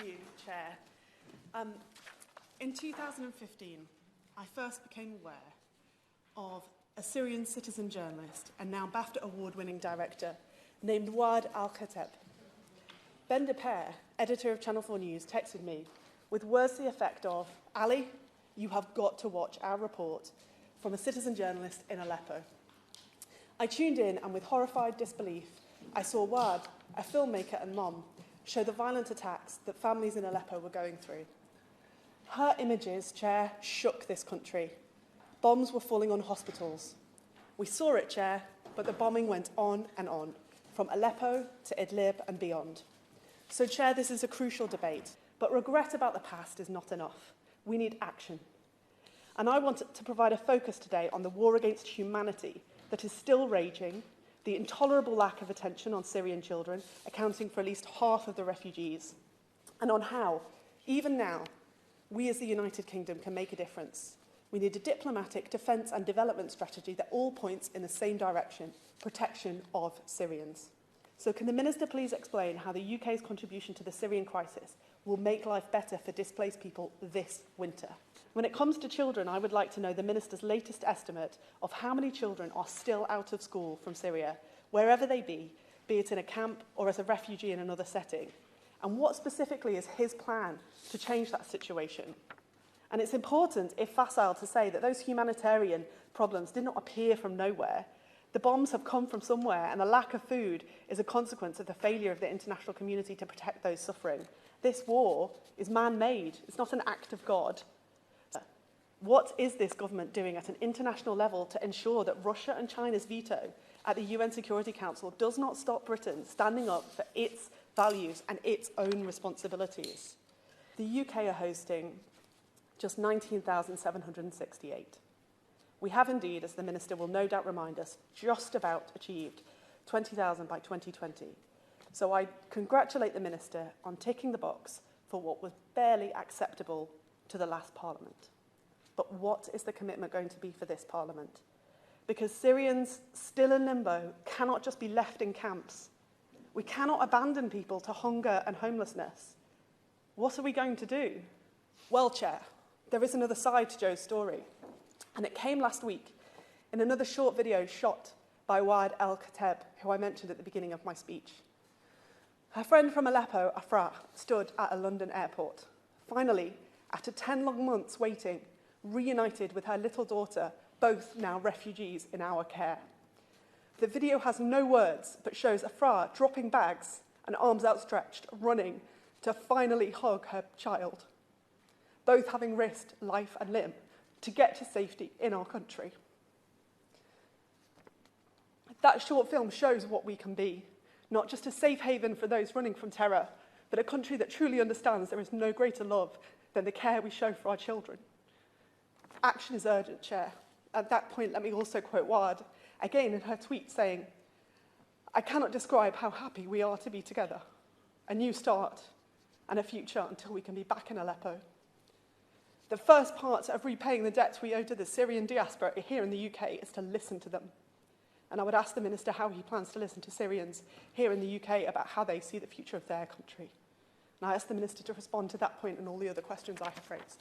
you, Chair. In 2015, I first became aware of a Syrian citizen journalist and now BAFTA award-winning director named Waad Al-Khattab. Ben de Peer, editor of Channel 4 News, texted me with words to the effect of, Ali, you have got to watch our report from a citizen journalist in Aleppo. I tuned in and with horrified disbelief, I saw Waad, a filmmaker and mom, show the violent attacks that families in Aleppo were going through. Her images, Chair, shook this country. Bombs were falling on hospitals. We saw it, Chair, but the bombing went on and on, from Aleppo to Idlib and beyond. So, Chair, this is a crucial debate, but regret about the past is not enough. We need action. And I want to provide a focus today on the war against humanity that is still raging, the intolerable lack of attention on Syrian children, accounting for at least half of the refugees, and on how, even now, we as the United Kingdom can make a difference. We need a diplomatic, defence and development strategy that all points in the same direction, protection of Syrians. So can the Minister please explain how the UK's contribution to the Syrian crisis will make life better for displaced people this winter? When it comes to children, I would like to know the Minister's latest estimate of how many children are still out of school from Syria, wherever they be it in a camp or as a refugee in another setting. And what specifically is his plan to change that situation? And it's important, if facile, to say that those humanitarian problems did not appear from nowhere. The bombs have come from somewhere, and the lack of food is a consequence of the failure of the international community to protect those suffering. This war is man-made. It's not an act of God. What is this government doing at an international level to ensure that Russia and China's veto at the UN Security Council does not stop Britain standing up for its values and its own responsibilities? The UK are hosting just 19,768. We have indeed, as the Minister will no doubt remind us, just about achieved 20,000 by 2020. So I congratulate the Minister on ticking the box for what was barely acceptable to the last Parliament. But what is the commitment going to be for this Parliament? Because Syrians still in limbo cannot just be left in camps. We cannot abandon people to hunger and homelessness. What are we going to do? Well, Chair, there is another side to Joe's story. And it came last week in another short video shot by Waad Al-Khattab, who I mentioned at the beginning of my speech. Her friend from Aleppo, Afra, stood at a London airport. Finally, after 10 long months waiting, reunited with her little daughter, both now refugees in our care. The video has no words, but shows Afra dropping bags and arms outstretched, running to finally hug her child, both having risked life and limb to get to safety in our country. That short film shows what we can be, not just a safe haven for those running from terror, but a country that truly understands there is no greater love than the care we show for our children. Action is urgent, Chair. At that point, let me also quote Waad, again in her tweet saying, "I cannot describe how happy we are to be together. A new start and a future until we can be back in Aleppo." The first part of repaying the debt we owe to the Syrian diaspora here in the UK is to listen to them. And I would ask the Minister how he plans to listen to Syrians here in the UK about how they see the future of their country. And I ask the Minister to respond to that point and all the other questions I have raised.